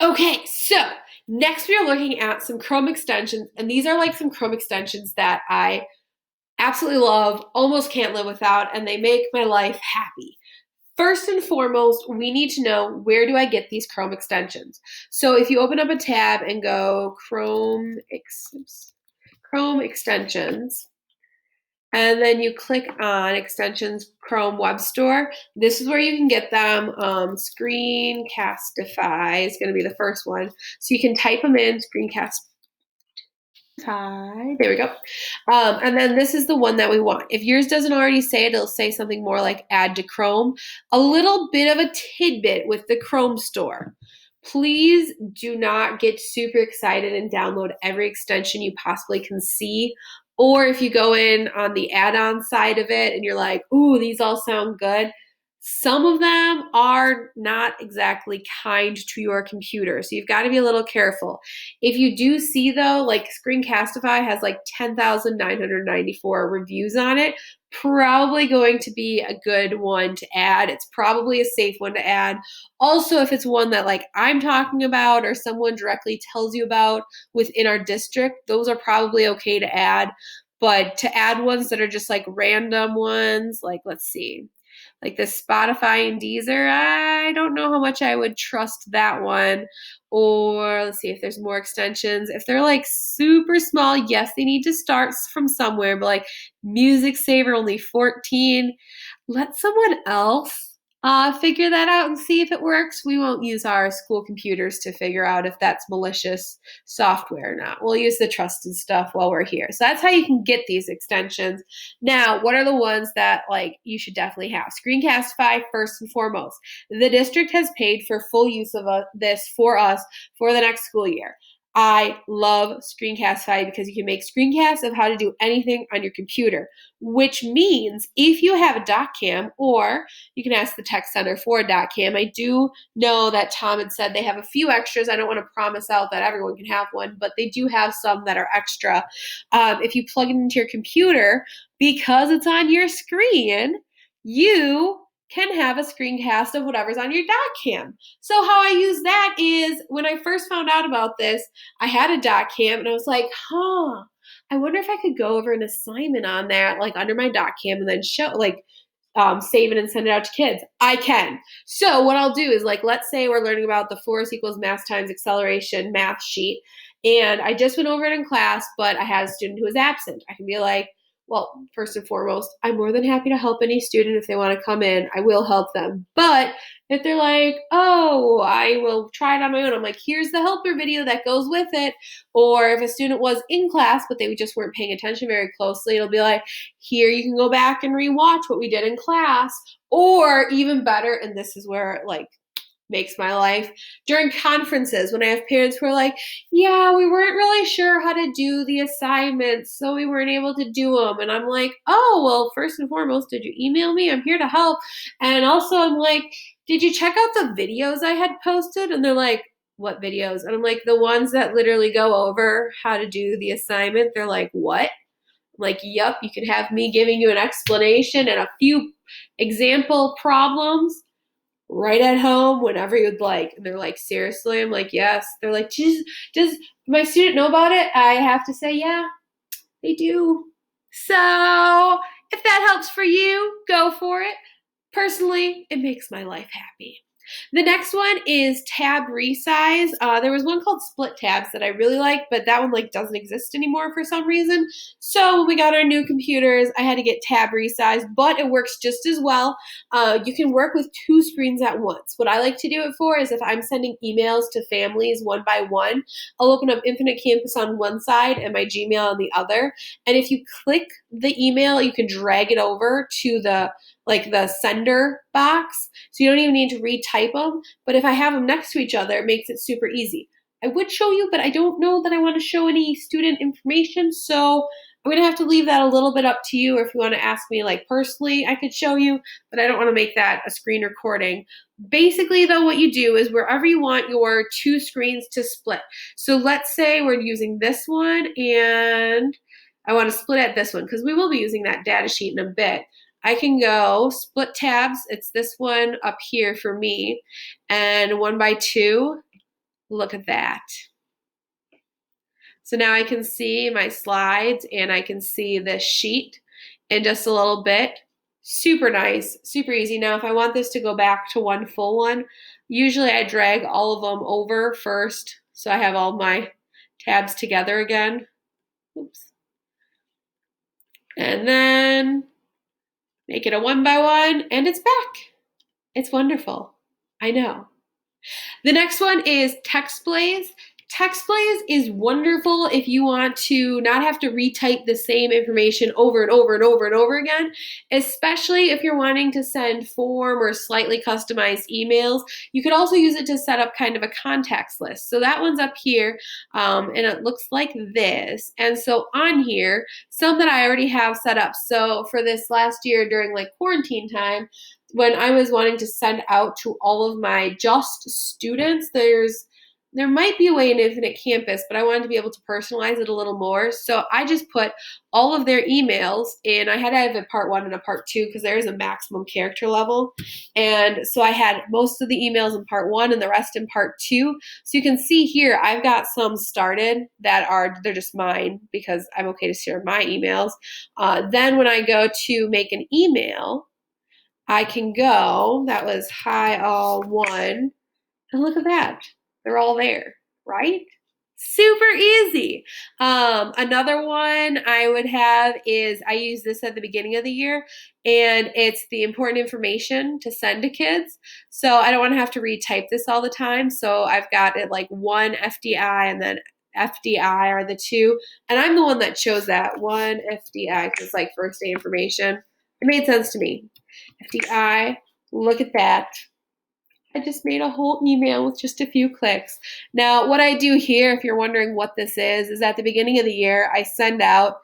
Okay, so next we are looking at some Chrome extensions, and these are like some Chrome extensions that I absolutely love, almost can't live without, and they make my life happy. First and foremost, we need to know, where do I get these Chrome extensions? So if you open up a tab and go Chrome extensions, and then you click on extensions Chrome Web Store, this is where you can get them. Screencastify is going to be the first one. So you can type them in, Screencastify. There we go. And then this is the one that we want. If yours doesn't already say it, it'll say something more like add to Chrome. A little bit of a tidbit with the Chrome store. Please do not get super excited and download every extension you possibly can see. Or if you go in on the add-on side of it and you're like, ooh, these all sound good, some of them are not exactly kind to your computer. So you've got to be a little careful. If you do see, though, like Screencastify has like 10,994 reviews on it, probably going to be a good one to add. It's probably a safe one to add. Also, if it's one that like I'm talking about or someone directly tells you about within our district, those are probably okay to add. But to add ones that are just like random ones, like let's see, like the Spotify and Deezer, I don't know how much I would trust that one. Or let's see if there's more extensions. If they're like super small, yes, they need to start from somewhere, but like Music Saver only 14. Let someone else figure that out and see if it works. We won't use our school computers to figure out if that's malicious software or not. We'll use the trusted stuff while we're here. So that's how you can get these extensions. Now, what are the ones that like you should definitely have? Screencastify first and foremost. The district has paid for full use of this for us for the next school year. I love Screencastify because you can make screencasts of how to do anything on your computer, which means if you have a DocCam, or you can ask the tech center for a DocCam. I do know that Tom had said they have a few extras. I don't want to promise out that everyone can have one, but they do have some that are extra. If you plug it into your computer, because it's on your screen, you can have a screencast of whatever's on your DocCam. So how I use that is, when I first found out about this, I had a DocCam and I was like, I wonder if I could go over an assignment on that, like under my DocCam, and then show, like, save it and send it out to kids. I can. So what I'll do is, like, let's say we're learning about the force equals mass times acceleration math sheet, and I just went over it in class, but I had a student who was absent. I can be like, well, first and foremost, I'm more than happy to help any student if they want to come in. I will help them. But if they're like, oh, I will try it on my own, I'm like, here's the helper video that goes with it. Or if a student was in class, but they just weren't paying attention very closely, it'll be like, here, you can go back and rewatch what we did in class. Or even better, and this is where it like makes my life, during conferences when I have parents who are like, yeah, we weren't really sure how to do the assignments, so we weren't able to do them. And I'm like, oh, well, first and foremost, did you email me? I'm here to help. And also I'm like, did you check out the videos I had posted? And they're like, what videos? And I'm like, the ones that literally go over how to do the assignment. They're like, what? I'm like, yep, you can have me giving you an explanation and a few example problems right at home whenever you'd like. And they're like, seriously? I'm like, yes. They're like, does my student know about it? I have to say, yeah, they do. So if that helps for you, go for it. Personally, it makes my life happy. The next one is tab resize. There was one called split tabs that I really liked, but that one like doesn't exist anymore for some reason. So when we got our new computers, I had to get tab resize, but it works just as well. You can work with two screens at once. What I like to do it for is if I'm sending emails to families one by one, I'll open up Infinite Campus on one side and my Gmail on the other. And if you click the email, you can drag it over to the sender box. So you don't even need to retype them. But if I have them next to each other, it makes it super easy. I would show you, but I don't know that I want to show any student information. So I'm going to have to leave that a little bit up to you. Or if you want to ask me like personally, I could show you, but I don't want to make that a screen recording. Basically, though, what you do is wherever you want your two screens to split. So let's say we're using this one and I want to split at this one because we will be using that data sheet in a bit. I can go split tabs. It's this one up here for me, and 1 by 2. Look at that. So now I can see my slides and I can see this sheet in just a little bit. Super nice, super easy. Now, if I want this to go back to one full one, usually I drag all of them over first so I have all my tabs together again. Oops. And then make it a one by one and it's back. It's wonderful. I know. The next one is TextBlaze. TextBlaze is wonderful if you want to not have to retype the same information over and over and over and over again, especially if you're wanting to send form or slightly customized emails. You could also use it to set up kind of a contacts list. So that one's up here, and it looks like this. And so on here, some that I already have set up. So for this last year during like quarantine time, when I was wanting to send out to all of my just students, there might be a way in Infinite Campus, but I wanted to be able to personalize it a little more. So I just put all of their emails, and I had to have a part one and a part two because there is a maximum character level. And so I had most of the emails in part one and the rest in part two. So you can see here, I've got some started they're just mine because I'm okay to share my emails. Then when I go to make an email, I can go, that was hi all one, and look at that. They're all there, right? Super easy. Another one I would have is I use this at the beginning of the year, and it's the important information to send to kids. So I don't want to have to retype this all the time. So I've got it like one FDI and then FDI are the two. And I'm the one that chose that one FDI because it's like first day information. It made sense to me. FDI, look at that. I just made a whole email with just a few clicks. Now, what I do here, if you're wondering what this is at the beginning of the year, I send out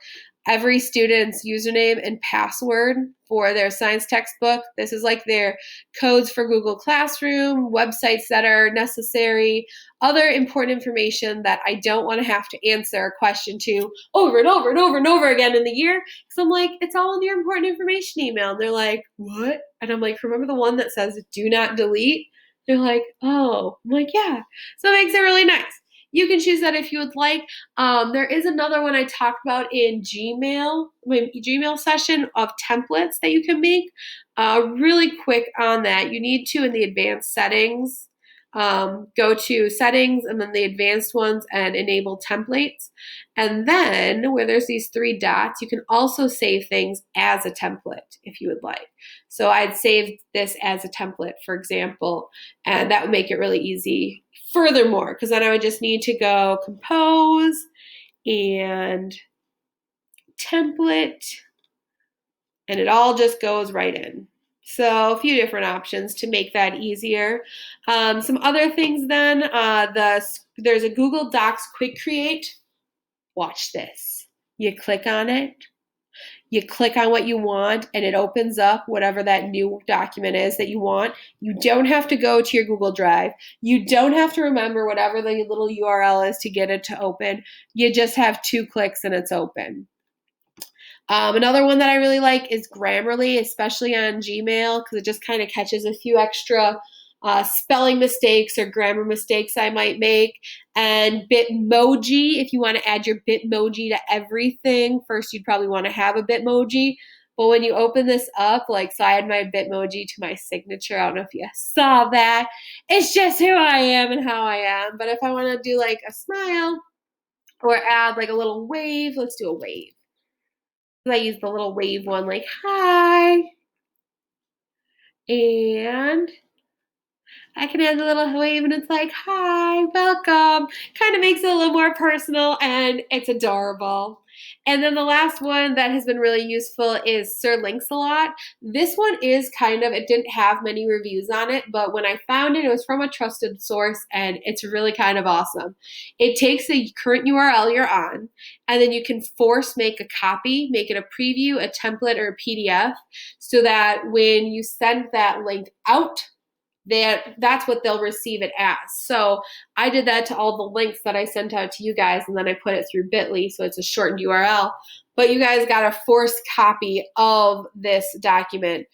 every student's username and password for their science textbook. This is like their codes for Google Classroom, websites that are necessary, other important information that I don't want to have to answer a question to over and over and over and over again in the year. So I'm like, it's all in your important information email. And they're like, what? And I'm like, remember the one that says do not delete? They're like, oh. I'm like, yeah. So it makes it really nice. You can choose that if you would like. There is another one I talked about in Gmail, my Gmail session of templates that you can make. Really quick on that, you need to, in the advanced settings, go to settings and then the advanced ones and enable templates. And then where there's these three dots, you can also save things as a template if you would like. So I'd save this as a template, for example, and that would make it really easy. Furthermore, because then I would just need to go compose and template, and it all just goes right in. So a few different options to make that easier. Some other things then, there's a Google Docs Quick Create. Watch this. You click on it. You click on what you want and it opens up whatever that new document is that you want. You don't have to go to your Google Drive. You don't have to remember whatever the little URL is to get it to open. You just have 2 clicks and it's open. Another one that I really like is Grammarly, especially on Gmail, because it just kind of catches a few extra spelling mistakes or grammar mistakes I might make. And Bitmoji, if you want to add your Bitmoji to everything, first you'd probably want to have a Bitmoji. But when you open this up, so I add my Bitmoji to my signature. I don't know if you saw that. It's just who I am and how I am. But if I want to do like a smile or add like a little wave, let's do a wave. I use the little wave one, like, hi. And I can add a little wave and it's like, hi, welcome. Kind of makes it a little more personal and it's adorable. And then the last one that has been really useful is Sir Links-a-Lot. This one is it didn't have many reviews on it, but when I found it, it was from a trusted source and it's really kind of awesome. It takes the current URL you're on and then you can make a copy, make it a preview, a template, or a PDF so that when you send that link out that's what they'll receive it as. So I did that to all the links that I sent out to you guys, and then I put it through Bitly, so it's a shortened URL. But you guys got a forced copy of this document,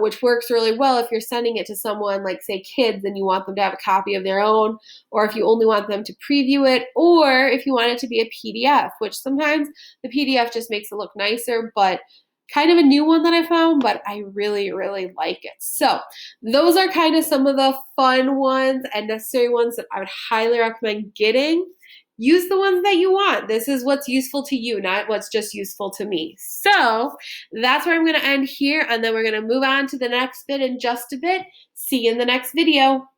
which works really well if you're sending it to someone like, say, kids, and you want them to have a copy of their own, or if you only want them to preview it, or if you want it to be a PDF, which sometimes the PDF just makes it look nicer, but kind of a new one that I found, but I really, really like it. So those are kind of some of the fun ones and necessary ones that I would highly recommend getting. Use the ones that you want. This is what's useful to you, not what's just useful to me. So that's where I'm going to end here, and then we're going to move on to the next bit in just a bit. See you in the next video.